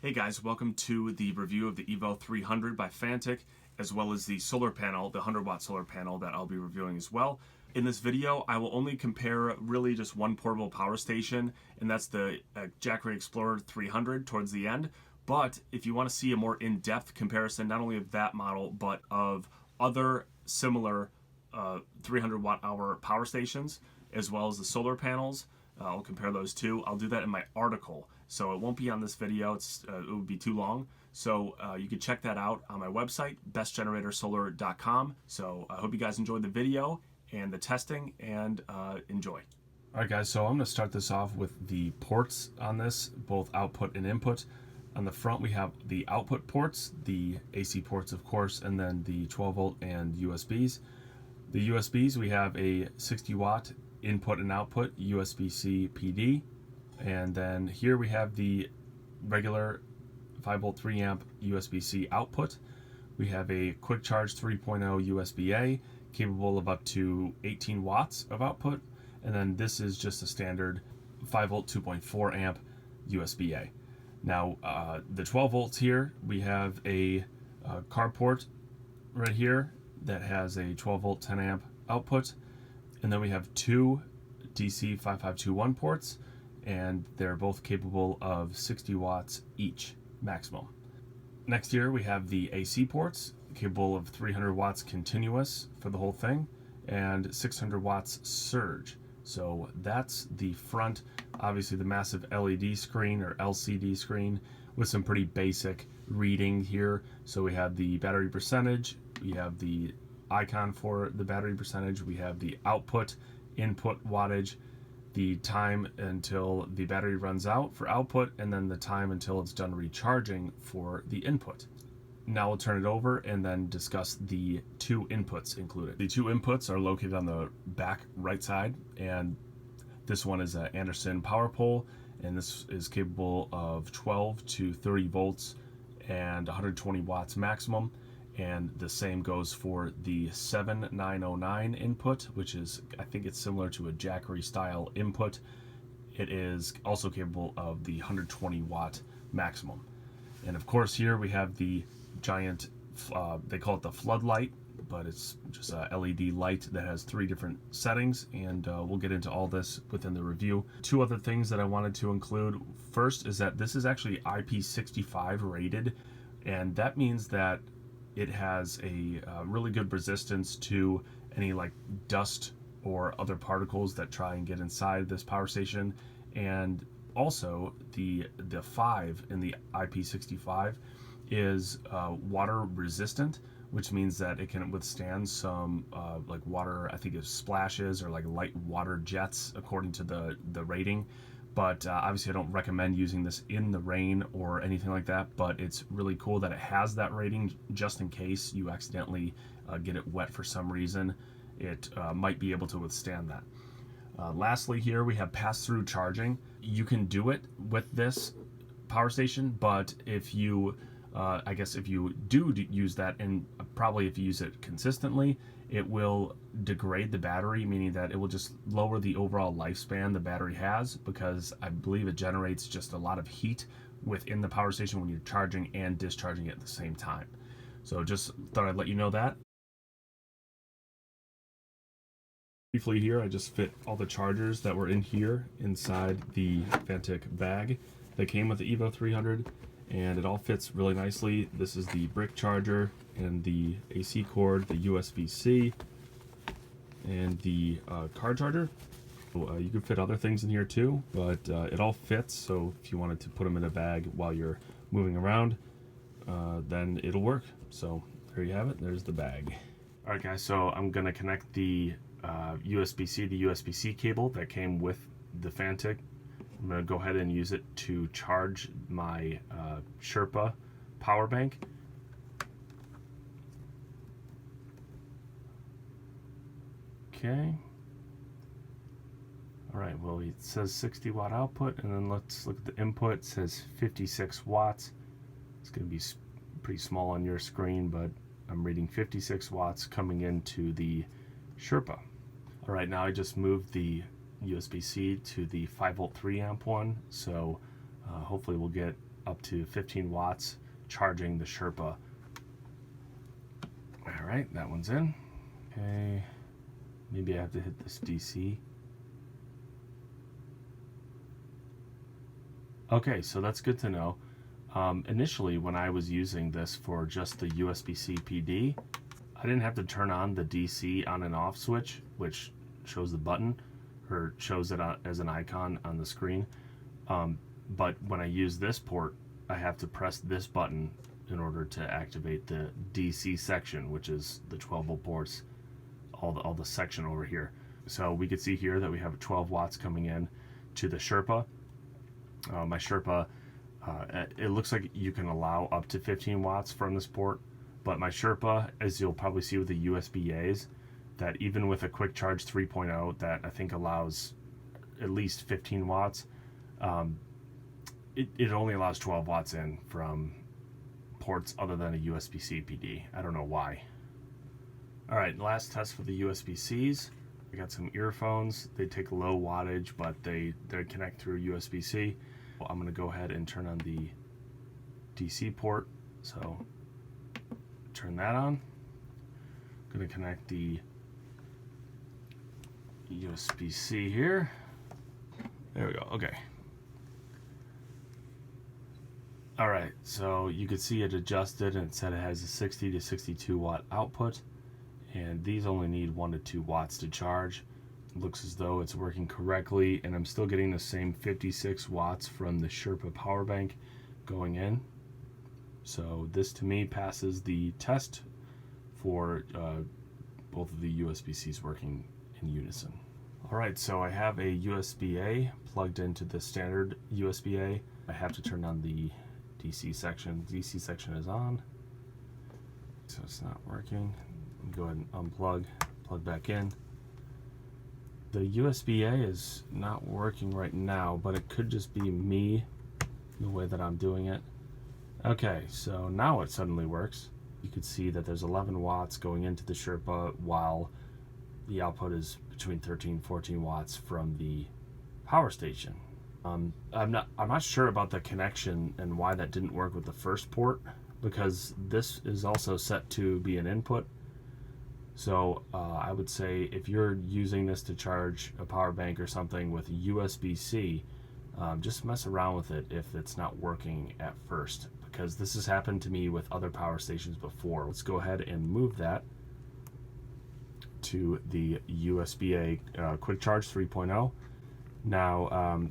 Hey guys, welcome to the review of the EVO 300 by Fanttik, as well as the solar panel, the 100-watt solar panel that I'll be reviewing as well. In this video, I will only compare really just one portable power station, and that's the Jackery Explorer 300 towards the end. But if you want to see a more in-depth comparison, not only of that model, but of other similar 300 watt-hour power stations, as well as the solar panels, I'll compare those two. I'll do that in my article, so it won't be on this video. It would be too long. So you can check that out on my website, bestgeneratorsolar.com. So I hope you guys enjoyed the video and the testing, and enjoy. All right, guys, so I'm going to start this off with the ports on this, both output and input. On the front, we have the output ports, the AC ports, of course, and then the 12-volt and USBs. The USBs, we have a 60-watt input and output USB-C PD, and then here we have the regular 5-volt 3-amp USB-C output. We have a quick charge 3.0 USB-A capable of up to 18 watts of output, and then this is just a standard 5-volt 2.4 amp USB-A. Now the 12 volts here, we have a car port right here that has a 12 volt 10 amp output, and then we have two DC 5521 ports, and they're both capable of 60 watts each maximum. Next here we have the AC ports, capable of 300 watts continuous for the whole thing and 600 watts surge. So that's the front. Obviously the massive LED screen or LCD screen with some pretty basic reading here. So we have the battery percentage, we have the icon for the battery percentage, we have the output, input wattage, the time until the battery runs out for output, and then the time until it's done recharging for the input. Now we'll turn it over and then discuss the two inputs included. The two inputs are located on the back right side, and this one is an Anderson power pole, and this is capable of 12 to 30 volts and 120 watts maximum. And the same goes for the 7909 input, which is, I think it's similar to a Jackery style input. It is also capable of the 120 watt maximum. And of course here we have the giant, they call it the Floodlight, but it's just a LED light that has three different settings, and we'll get into all this within the review. Two other things that I wanted to include. First is that this is actually IP65 rated, and that means that it has a really good resistance to any like dust or other particles that try and get inside this power station. And also the 5 in the IP65 is water resistant, which means that it can withstand some like water, I think it splashes or like light water jets according to the rating. But obviously I don't recommend using this in the rain or anything like that, but it's really cool that it has that rating just in case you accidentally get it wet for some reason. It might be able to withstand that. Lastly here we have pass-through charging. You can do it with this power station, but if you, I guess if you do use that, and probably if you use it consistently, it will degrade the battery, meaning that it will just lower the overall lifespan the battery has, because I believe it generates just a lot of heat within the power station when you're charging and discharging it at the same time. So just thought I'd let you know that. Briefly here, I just fit all the chargers that were in here inside the Fanttik bag that came with the EVO 300, and it all fits really nicely. This is the brick charger and the AC cord, the USB-C, and the car charger. You can fit other things in here too, but it all fits, so if you wanted to put them in a bag while you're moving around, then it'll work. So there you have it, there's the bag. All right guys, so I'm gonna connect the USB-C, the USB-C cable that came with the Fanttik. I'm going to go ahead and use it to charge my Sherpa power bank. Okay. Alright, well it says 60 watt output, and then let's look at the input. It says 56 watts. It's going to be pretty small on your screen, but I'm reading 56 watts coming into the Sherpa. Alright, now I just moved the USB-C to the 5-volt 3-amp one, so hopefully we'll get up to 15 watts charging the Sherpa. All right, that one's in. Okay, maybe I have to hit this DC. Okay, so that's good to know. Initially, when I was using this for just the USB-C PD, I didn't have to turn on the DC on and off switch, which shows the button or shows it as an icon on the screen. But when I use this port, I have to press this button in order to activate the DC section, which is the 12-volt ports, all the section over here. So we can see here that we have 12 watts coming in to the Sherpa. My Sherpa, it looks like you can allow up to 15 watts from this port, but my Sherpa, as you'll probably see with the USB-As, that even with a quick charge 3.0 that I think allows at least 15 watts, it only allows 12 watts in from ports other than a USB-C PD. I don't know why. All right, last test for the USB-Cs. I got some earphones. They take low wattage, but they connect through USB-C. Well, I'm gonna go ahead and turn on the DC port. So turn that on. I'm gonna connect the USB-C here. There we go, okay. All right, so you could see it adjusted and it said it has a 60 to 62 watt output, and these only need 1 to 2 watts to charge. It looks as though it's working correctly, and I'm still getting the same 56 watts from the Sherpa power bank going in. So this to me passes the test for both of the USB-Cs working in unison. All right, so I have a USB-A plugged into the standard USB-A. I have to turn on the DC section. DC section is on, so it's not working. Go ahead and unplug, plug back in. The USB-A is not working right now, but it could just be me, the way that I'm doing it. Okay, so now it suddenly works. You can see that there's 11 watts going into the Sherpa, while the output is between 13 and 14 watts from the power station. I'm not sure about the connection and why that didn't work with the first port, because this is also set to be an input. So I would say if you're using this to charge a power bank or something with USB-C, just mess around with it if it's not working at first, because this has happened to me with other power stations before. Let's go ahead and move that to the USB-A quick charge 3.0. Now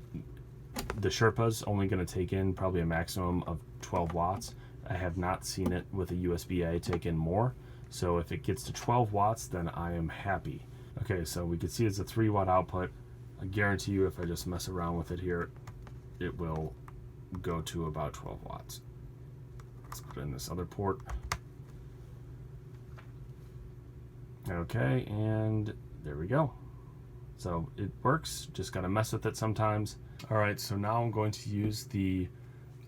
the Sherpa's only going to take in probably a maximum of 12 watts. I have not seen it with a USB-A take in more. So if it gets to 12 watts, then I am happy. Okay, so we can see it's a 3 watt output. I guarantee you if I just mess around with it here, it will go to about 12 watts. Let's put in this other port. Okay, and there we go. So it works, just gotta mess with it sometimes. All right, so now I'm going to use the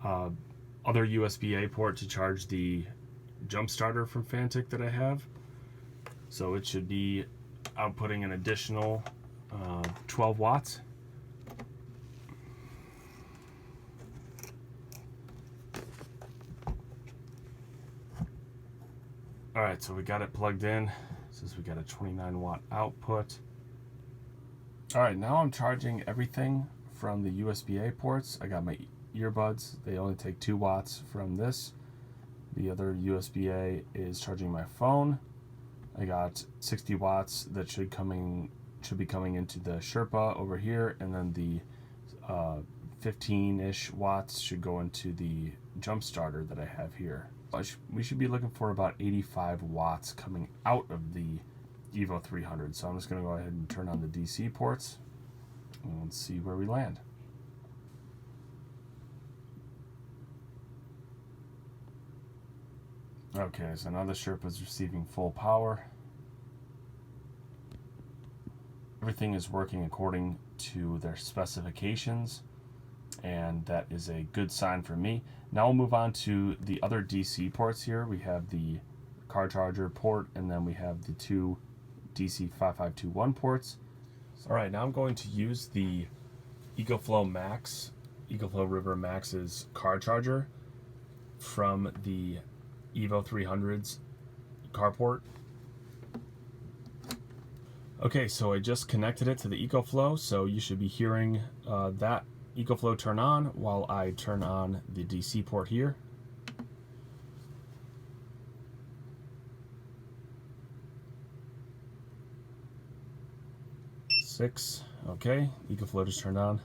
other USB-A port to charge the jump starter from Fanttik that I have. So it should be outputting an additional 12 watts. All right, so we got it plugged in. Says we got a 29 watt output. All right, now I'm charging everything from the USB-A ports. I got my earbuds. They only take 2 watts from this. The other USB-A is charging my phone. I got 60 watts that should be coming into the Sherpa over here, and then the 15-ish watts should go into the jump starter that I have here. We should be looking for about 85 watts coming out of the EVO 300. So I'm just going to go ahead and turn on the DC ports and see where we land. Okay, so now the Sherpa is receiving full power. Everything is working according to their specifications, and that is a good sign for me. Now we'll move on to the other DC ports here. We have the car charger port, and then we have the 2 DC 5521 ports. All right, now I'm going to use the EcoFlow Max EcoFlow River Max's car charger from the EVO 300's carport. Okay, so I just connected it to the EcoFlow, so you should be hearing that EcoFlow turn on while I turn on the DC port here. Six. Okay, EcoFlow just turned on.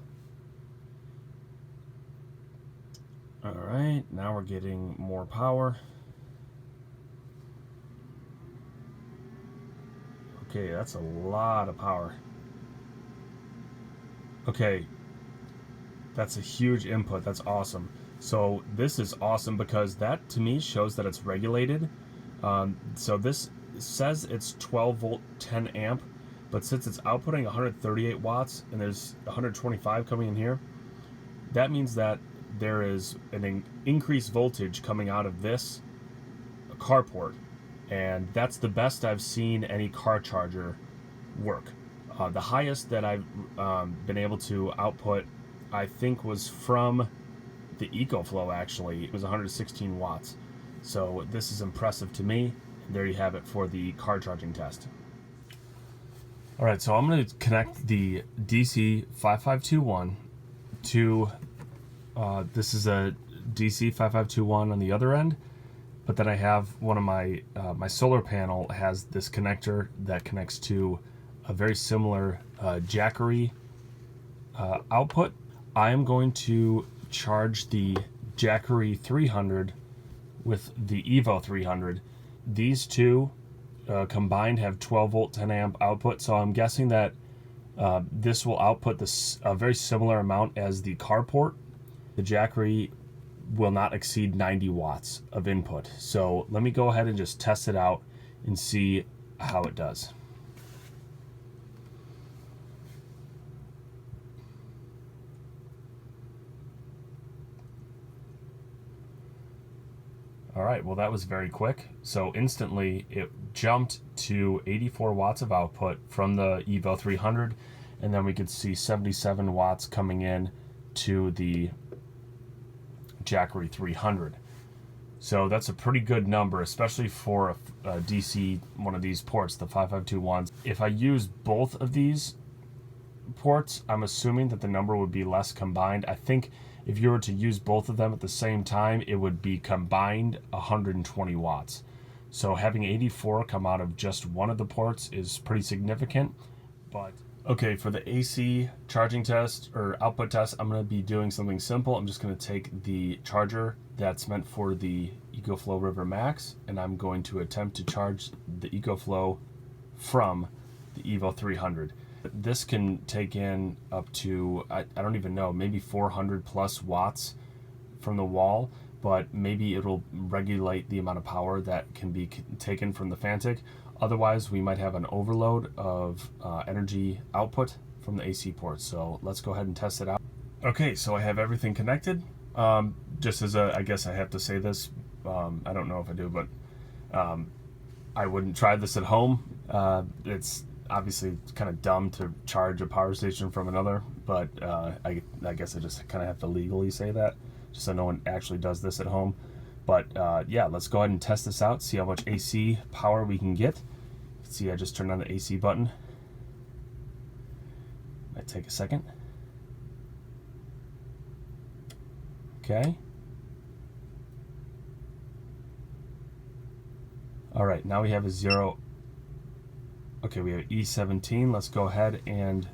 All right, now we're getting more power. Okay, that's a lot of power. Okay, that's a huge input. That's awesome. So this is awesome because that to me shows that it's regulated. So this says it's 12 volt 10 amp, but since it's outputting 138 watts and there's 125 coming in here, that means that there is an increased voltage coming out of this carport, and that's the best I've seen any car charger work. The highest that I've been able to output, I think, was from the EcoFlow. Actually, it was 116 watts. So this is impressive to me. There you have it for the car charging test. All right, so I'm going to connect the DC 5521 to this is a DC 5521 on the other end, but then I have one of my my solar panel has this connector that connects to a very similar Jackery output. I am going to charge the Jackery 300 with the EVO 300. These two combined have 12 volt 10 amp output, so I'm guessing that this will output a very similar amount as the carport. The Jackery will not exceed 90 watts of input. So let me go ahead and just test it out and see how it does. All right, well that was very quick. So instantly it jumped to 84 watts of output from the EVO 300, and then we could see 77 watts coming in to the Jackery 300. So that's a pretty good number, especially for a DC, one of these ports, the 5521s. If I use both of these ports, I'm assuming that the number would be less combined. I think if you were to use both of them at the same time, it would be combined 120 watts. So having 84 come out of just one of the ports is pretty significant. But okay, for the AC charging test or output test, I'm going to be doing something simple. I'm just going to take the charger that's meant for the EcoFlow River Max, and I'm going to attempt to charge the EcoFlow from the EVO 300. This can take in up to, I don't even know, maybe 400 plus watts from the wall, but maybe it'll regulate the amount of power that can be taken from the Fanttik. Otherwise, we might have an overload of energy output from the AC port. So let's go ahead and test it out. Okay, so I have everything connected. Just as a, I guess I have to say this, I don't know if I do, but I wouldn't try this at home. It's obviously kind of dumb to charge a power station from another, but I guess I just kind of have to legally say that, just so no one actually does this at home. But yeah, let's go ahead and test this out, see how much AC power we can get. You can see I just turned on the AC button. Might take a second. Okay. All right, now we have a 0. Okay, we have E17. Let's go ahead and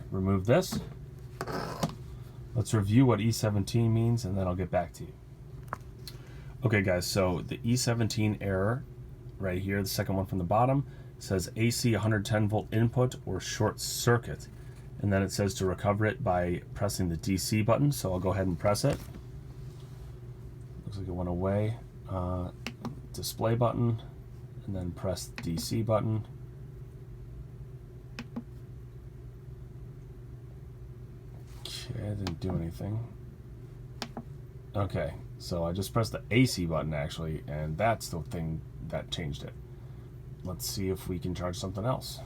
remove this. Let's review what E17 means, and then I'll get back to you. Okay, guys, so the E17 error right here, the second one from the bottom, says AC 110 volt input or short circuit. And then it says to recover it by pressing the DC button. So I'll go ahead and press it. Looks like it went away. Display button, and then press the DC button. Okay, it didn't do anything. Okay, so I just pressed the AC button actually, and that's the thing that changed it. Let's see if we can charge something else.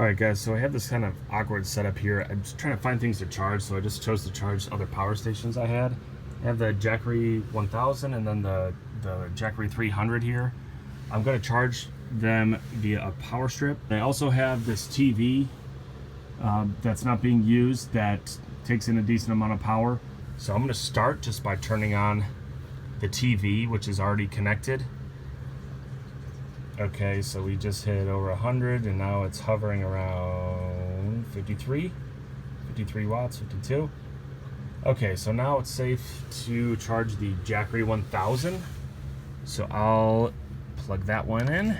Alright guys, so I have this kind of awkward setup here. I'm just trying to find things to charge, so I just chose to charge other power stations I had. I have the Jackery 1000 and then the Jackery 300 here. I'm going to charge them via a power strip. I also have this TV that's not being used that takes in a decent amount of power. So I'm going to start just by turning on the TV, which is already connected. Okay, so we just hit over 100 and now it's hovering around 53 watts, 52. Okay, so now it's safe to charge the Jackery 1000. So I'll plug that one in.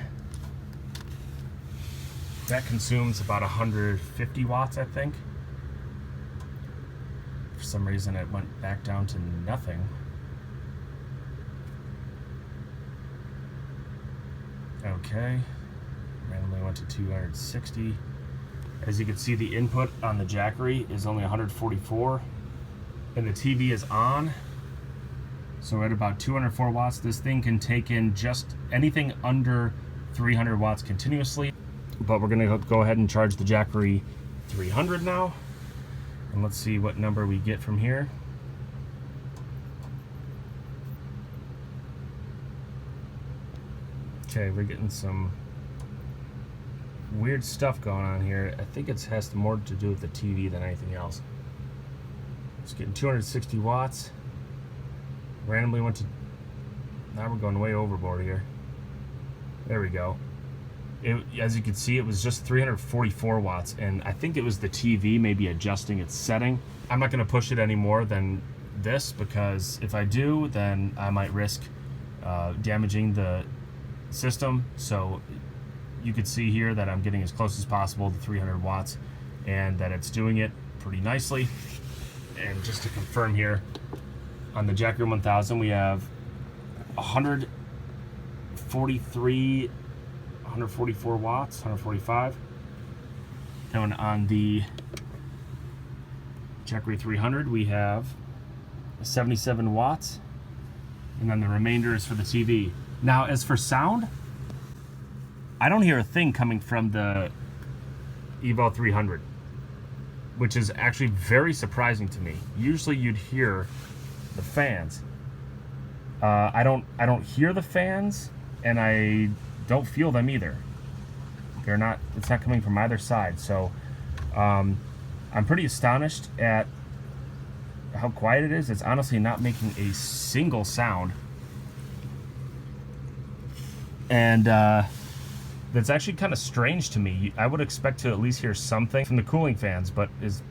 That consumes about 150 watts, I think. For some reason it went back down to nothing. Okay, randomly went to 260. As you can see, the input on the Jackery is only 144, and the TV is on. So at about 204 watts, this thing can take in just anything under 300 watts continuously. But we're gonna go ahead and charge the Jackery 300 now. And let's see what number we get from here. Okay, we're getting some weird stuff going on here. I think it has more to do with the TV than anything else. It's getting 260 watts. Randomly went to, now we're going way overboard here. There we go. As you can see, it was just 344 watts, and I think it was the TV maybe adjusting its setting. I'm not gonna push it any more than this, because if I do, then I might risk damaging the system. So you could see here that I'm getting as close as possible to 300 watts and that it's doing it pretty nicely. And just to confirm here, on the Jackery 1000 we have 144 watts, 145. And on the Jackery 300 we have 77 watts, and then the remainder is for the TV. Now, as for sound, I don't hear a thing coming from the EVO 300, which is actually very surprising to me. Usually you'd hear the fans. I don't hear the fans, and I don't feel them either. They're not, it's not coming from either side. So I'm pretty astonished at how quiet it is. It's honestly not making a single sound. And that's actually kind of strange to me. I would expect to at least hear something from the cooling fans, but as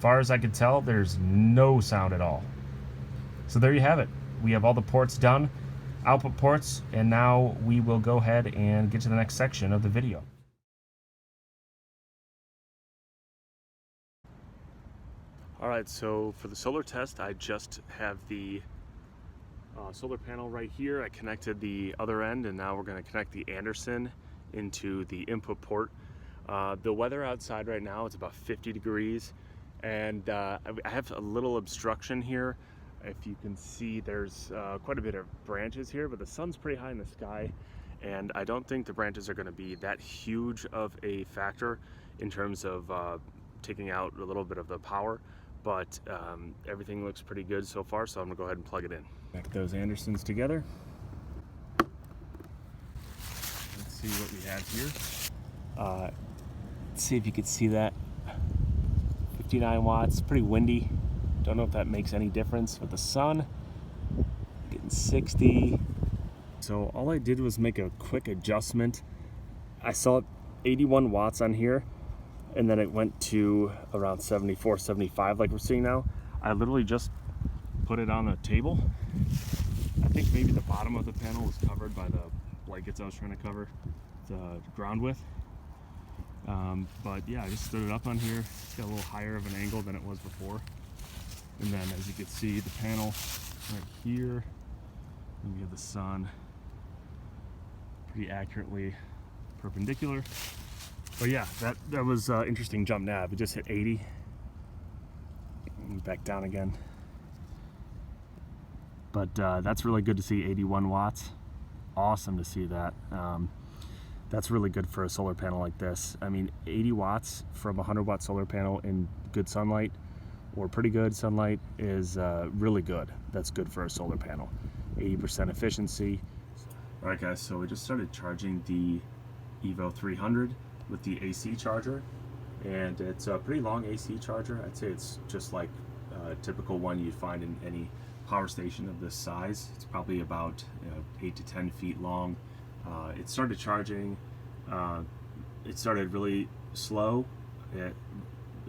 far as I could tell, there's no sound at all. So there you have it. We have all the ports done, output ports, and now we will go ahead and get to the next section of the video. All right, so for the solar test, I just have the solar panel right here. I connected the other end, and now we're going to connect the Anderson into the input port. The weather outside right now, it's about 50 degrees, and I have a little obstruction here. If you can see, there's quite a bit of branches here, but the sun's pretty high in the sky, and I don't think the branches are going to be that huge of a factor in terms of taking out a little bit of the power, but everything looks pretty good so far, so I'm going to go ahead and plug it in. Connect those Andersons together. Let's see what we have here. Let's see if you can see that. 59 watts, pretty windy. Don't know if that makes any difference with the sun. Getting 60. So all I did was make a quick adjustment. I saw 81 watts on here, and then it went to around 74, 75 like we're seeing now. I literally just put it on the table. I think maybe the bottom of the panel was covered by the blankets I was trying to cover the ground with. But yeah, I just stood it up on here. It's got a little higher of an angle than it was before. And then as you can see, the panel right here, and we have the sun pretty accurately perpendicular. But yeah, that was interesting jump nav. It just hit 80 and back down again. But that's really good to see. 81 watts, awesome to see that. That's really good for a solar panel like this. I mean, 80 watts from a 100-watt solar panel in good sunlight or pretty good sunlight is really good. That's good for a solar panel. 80% efficiency. All right, guys, so we just started charging the EVO 300 with the AC charger, and it's a pretty long AC charger. I'd say it's just like a typical one you'd find in any power station of this size. It's probably about 8 to 10 feet long. It started charging. It started really slow. It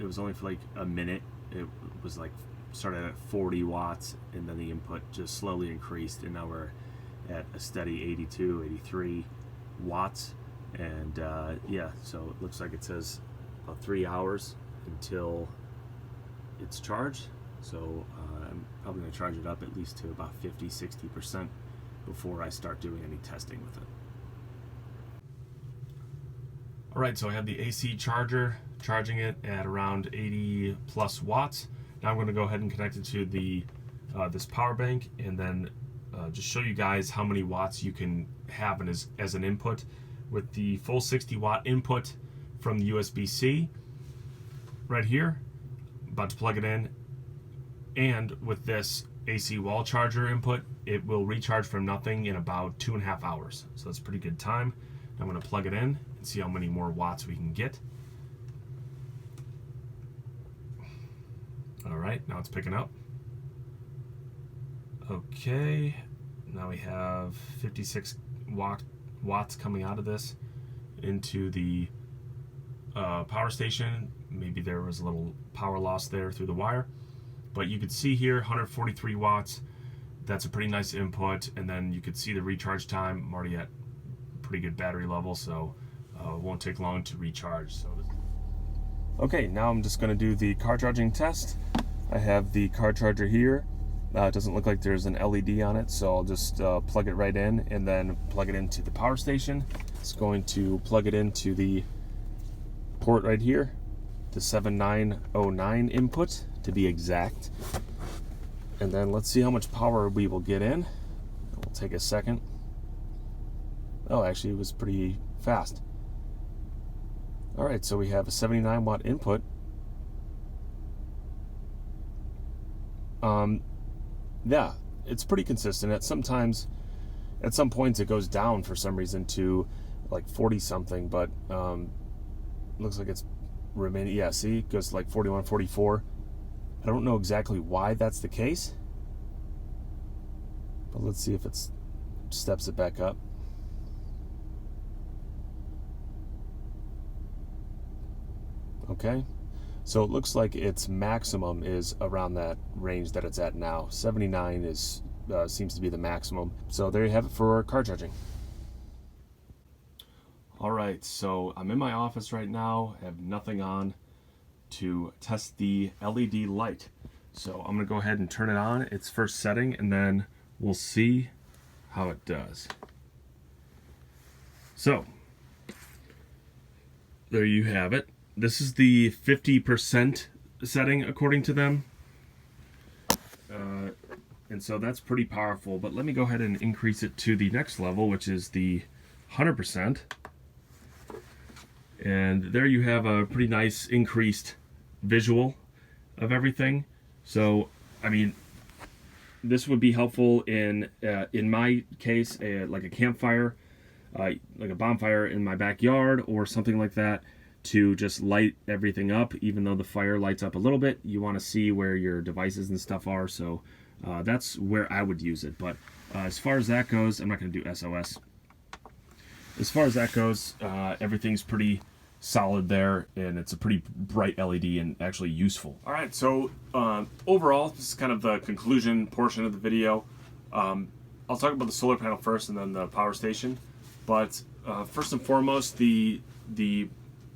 was only for like a minute. It was like started at 40 watts, and then the input just slowly increased, and now we're at a steady 82, 83 watts. And yeah, so it looks like it says about 3 hours until it's charged. So I'm probably going to charge it up at least to about 50-60% before I start doing any testing with it. All right, so I have the AC charger charging it at around 80 plus watts. Now I'm going to go ahead and connect it to the this power bank, and then just show you guys how many watts you can have as an input with the full 60 watt input from the USB-C right here. About to plug it in, and with this AC wall charger input, it will recharge from nothing in about 2.5 hours. So that's a pretty good time. I'm going to plug it in and see how many more watts we can get. All right, now it's picking up. Okay, now we have 56 watts coming out of this into the power station. Maybe there was a little power loss there through the wire, but you could see here 143 watts. That's a pretty nice input, and then you could see the recharge time. I'm already at pretty good battery level, so it won't take long to recharge. Okay, now I'm just going to do the car charging test. I have the car charger here. It doesn't look like there's an LED on it, so I'll just plug it right in and then plug it into the power station. It's going to plug it into the port right here, the 7909 input to be exact. And then let's see how much power we will get in. It'll take a second. Oh, actually it was pretty fast. All right, so we have a 79 watt input. Yeah, it's pretty consistent. At some points it goes down for some reason to like 40 something, but looks like it's remaining. Yeah, see, it goes to like 41, 44. I don't know exactly why that's the case, but let's see if it steps it back up. Okay, so it looks like its maximum is around that range that it's at now. 79 is seems to be the maximum. So there you have it for car charging. All right, so I'm in my office right now. I have nothing on to test the LED light. So I'm gonna go ahead and turn it on, its first setting, and then we'll see how it does. So there you have it. This is the 50% setting according to them. And so that's pretty powerful, but let me go ahead and increase it to the next level, which is the 100%. And there you have a pretty nice increased visual of everything. So, I mean, this would be helpful in my case, like a campfire, like a bonfire in my backyard or something like that, to just light everything up. Even though the fire lights up a little bit, you want to see where your devices and stuff are. So that's where I would use it. But as far as that goes, I'm not going to do SOS. As far as that goes, everything's pretty solid there, and it's a pretty bright LED and actually useful. All right, so overall, this is kind of the conclusion portion of the video. I'll talk about the solar panel first and then the power station. But first and foremost, the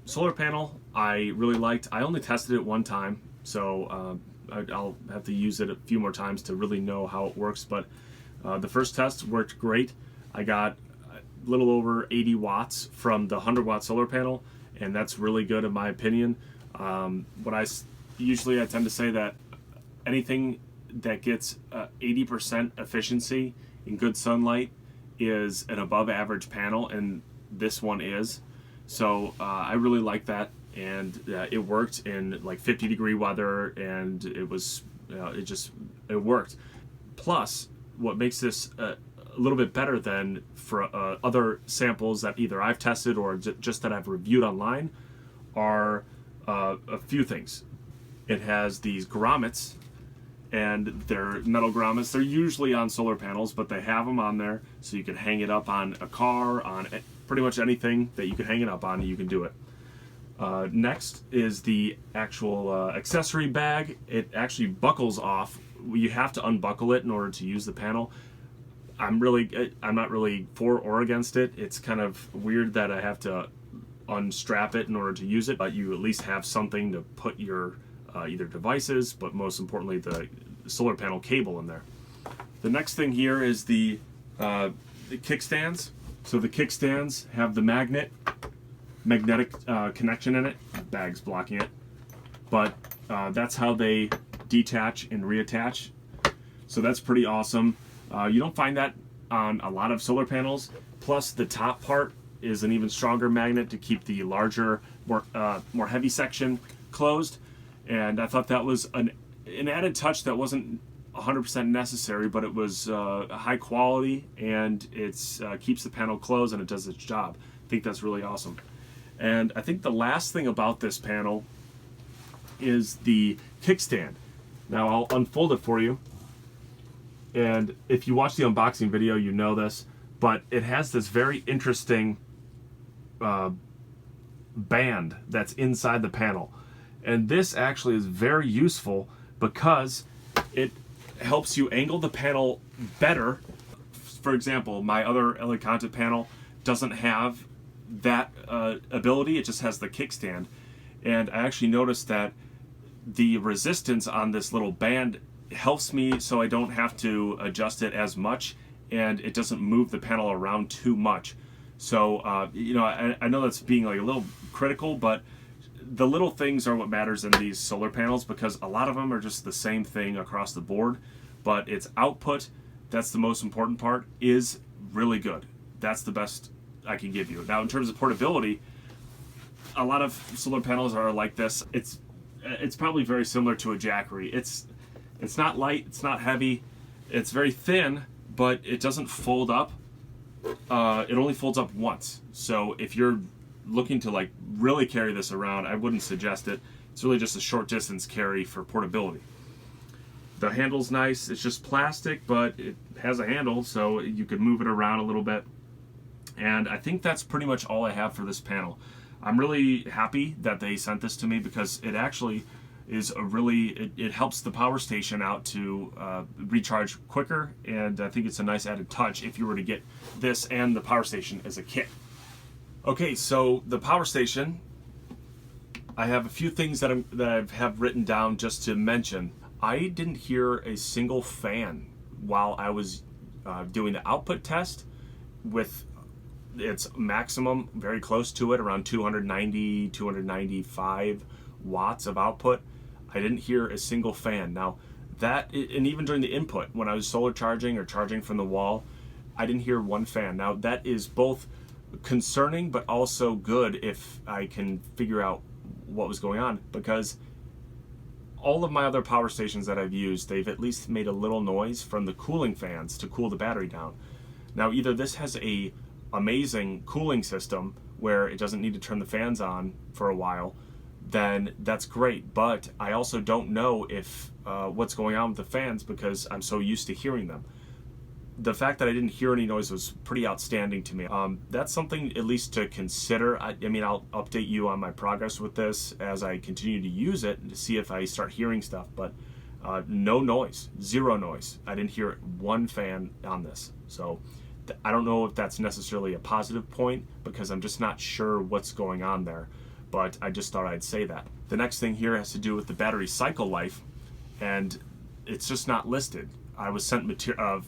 solar panel I really liked. I only tested it one time, so I'll have to use it a few more times to really know how it works. But the first test worked great. I got a little over 80 watts from the 100-watt solar panel, and that's really good in my opinion. What I tend to say that anything that gets 80% efficiency in good sunlight is an above average panel, and this one is. So I really like that, and it worked in like 50-degree weather, and it worked. Plus, what makes this a little bit better than for other samples that either I've tested or just that I've reviewed online are a few things. It has these grommets, and they're metal grommets. They're usually on solar panels, but they have them on there so you can hang it up on a car, on pretty much anything that you can hang it up on, you can do it. Next is the actual accessory bag. It actually buckles off. You have to unbuckle it in order to use the panel. I'm not really for or against it. It's kind of weird that I have to unstrap it in order to use it, but you at least have something to put your either devices, but most importantly the solar panel cable in there. The next thing here is the kickstands. So the kickstands have the magnetic connection in it. The bag's blocking it, but that's how they detach and reattach. So that's pretty awesome. You don't find that on a lot of solar panels. Plus, the top part is an even stronger magnet to keep the larger, more heavy section closed. And I thought that was an added touch that wasn't 100% necessary, but it was high quality, and it's keeps the panel closed and it does its job. I think that's really awesome. And I think the last thing about this panel is the kickstand. Now I'll unfold it for you. And if you watch the unboxing video, you know this, but it has this very interesting band that's inside the panel. And this actually is very useful because it helps you angle the panel better. For example, my other LED content panel doesn't have that ability. It just has the kickstand. And I actually noticed that the resistance on this little band helps me so I don't have to adjust it as much, and it doesn't move the panel around too much. So you know, I know that's being like a little critical, but the little things are what matters in these solar panels, because a lot of them are just the same thing across the board, but its output, that's the most important part, is really good. That's the best I can give you. Now in terms of portability, a lot of solar panels are like this. It's probably very similar to a Jackery. It's not light, it's not heavy, it's very thin, but it doesn't fold up. It only folds up once. So if you're looking to like really carry this around, I wouldn't suggest it. It's really just a short distance carry for portability. The handle's nice. It's just plastic, but it has a handle, so you could move it around a little bit. And I think that's pretty much all I have for this panel. I'm really happy that they sent this to me, because it actually is it helps the power station out to recharge quicker, and I think it's a nice added touch if you were to get this and the power station as a kit. Okay, so the power station, I have a few things that I have written down just to mention. I didn't hear a single fan while I was doing the output test with its maximum, very close to it, around 290, 295 watts of output. I didn't hear a single fan. Now that, and even during the input, when I was solar charging or charging from the wall, I didn't hear one fan. Now that is both concerning but also good if I can figure out what was going on, because all of my other power stations that I've used, they've at least made a little noise from the cooling fans to cool the battery down. Now either this has a amazing cooling system where it doesn't need to turn the fans on for a while, then that's great, but I also don't know if what's going on with the fans, because I'm so used to hearing them. The fact that I didn't hear any noise was pretty outstanding to me. That's something at least to consider. I mean, I'll update you on my progress with this as I continue to use it to see if I start hearing stuff, but no noise, zero noise. I didn't hear one fan on this. So I don't know if that's necessarily a positive point, because I'm just not sure what's going on there, but I just thought I'd say that. The next thing here has to do with the battery cycle life, and it's just not listed. I was sent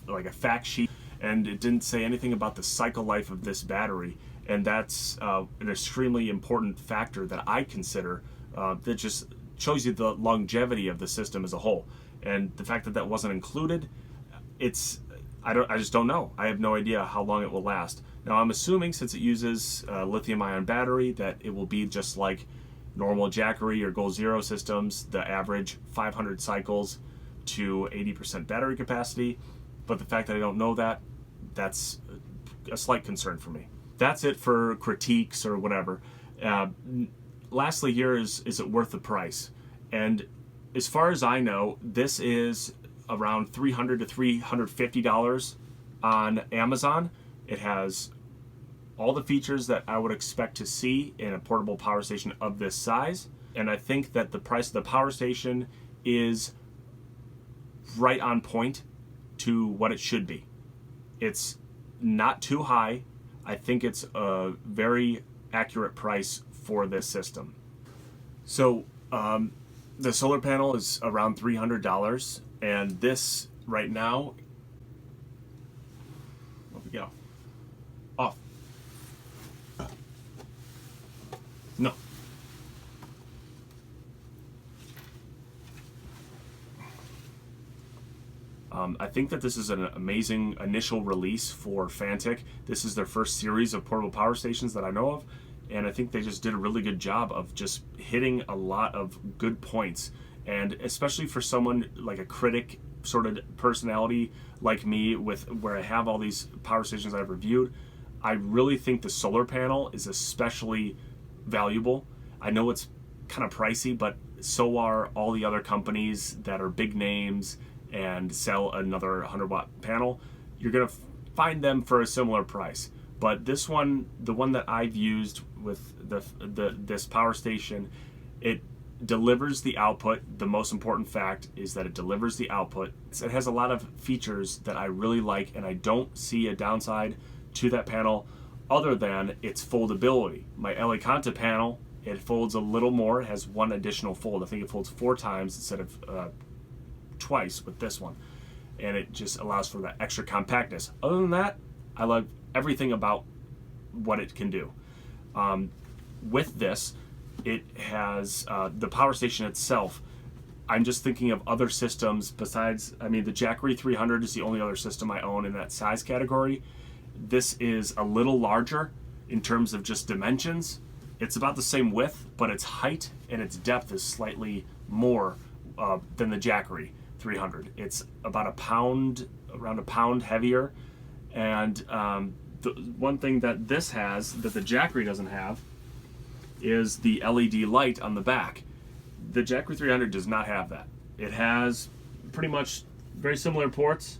like a fact sheet, and it didn't say anything about the cycle life of this battery, and that's an extremely important factor that I consider that just shows you the longevity of the system as a whole. And the fact that that wasn't included, it's I just don't know. I have no idea how long it will last. Now I'm assuming, since it uses a lithium-ion battery, that it will be just like normal Jackery or Goal Zero systems, the average 500 cycles to 80% battery capacity. But the fact that I don't know that, that's a slight concern for me. That's it for critiques or whatever. Lastly here is it worth the price? And as far as I know, this is around $300 to $350 on Amazon. It has all the features that I would expect to see in a portable power station of this size. And I think that the price of the power station is right on point to what it should be. It's not too high. I think it's a very accurate price for this system. So the solar panel is around $300, and this right now, where we go? Off. No. I think that this is an amazing initial release for Fanttik. This is their first series of portable power stations that I know of, and I think they just did a really good job of just hitting a lot of good points. And especially for someone like a critic sort of personality like me, with where I have all these power stations I've reviewed, I really think the solar panel is especially valuable. I know it's kind of pricey, but so are all the other companies that are big names and sell another 100-watt panel. You're gonna find them for a similar price. But this one, the one that I've used with this power station, it delivers the output. The most important fact is that it delivers the output. It has a lot of features that I really like, and I don't see a downside to that panel other than its foldability. My Elegante panel, it folds a little more. It has one additional fold. I think it folds 4 times instead of twice with this one, and it just allows for that extra compactness. Other than that, I love everything about what it can do. With this, it has the power station itself. I'm just thinking of other systems besides, I mean, the Jackery 300 is the only other system I own in that size category. This is a little larger in terms of just dimensions. It's about the same width, but its height and its depth is slightly more than the Jackery 300. It's about around a pound heavier. And the one thing that this has that the Jackery doesn't have is the LED light on the back. The Jackery 300 does not have that. It has pretty much very similar ports.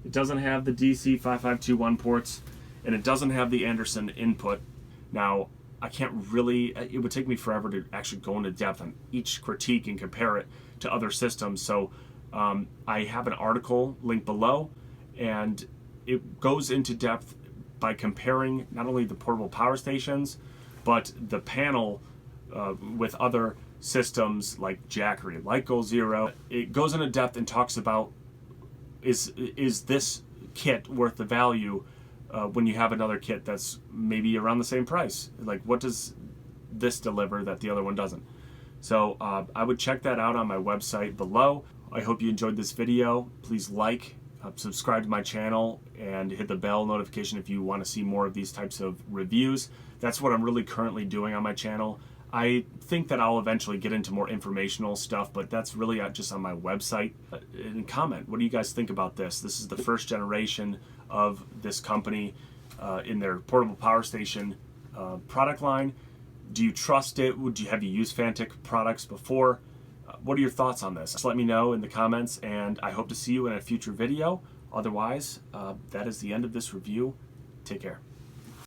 It doesn't have the DC 5521 ports, and it doesn't have the Anderson input. Now, I can't really, it would take me forever to actually go into depth on each critique and compare it to other systems. So I have an article linked below, and it goes into depth by comparing not only the portable power stations, but the panel with other systems like Jackery, like Goal Zero. It goes into depth and talks about is this kit worth the value when you have another kit that's maybe around the same price? Like, what does this deliver that the other one doesn't? So I would check that out on my website below. I hope you enjoyed this video. Please like, subscribe to my channel, and hit the bell notification if you want to see more of these types of reviews. That's what I'm really currently doing on my channel. I think that I'll eventually get into more informational stuff, but that's really just on my website. And comment, what do you guys think about this? This is the first generation of this company in their portable power station product line. Do you trust it? Have you used Fanttik products before? What are your thoughts on this? Just let me know in the comments, and I hope to see you in a future video. Otherwise, that is the end of this review. Take care.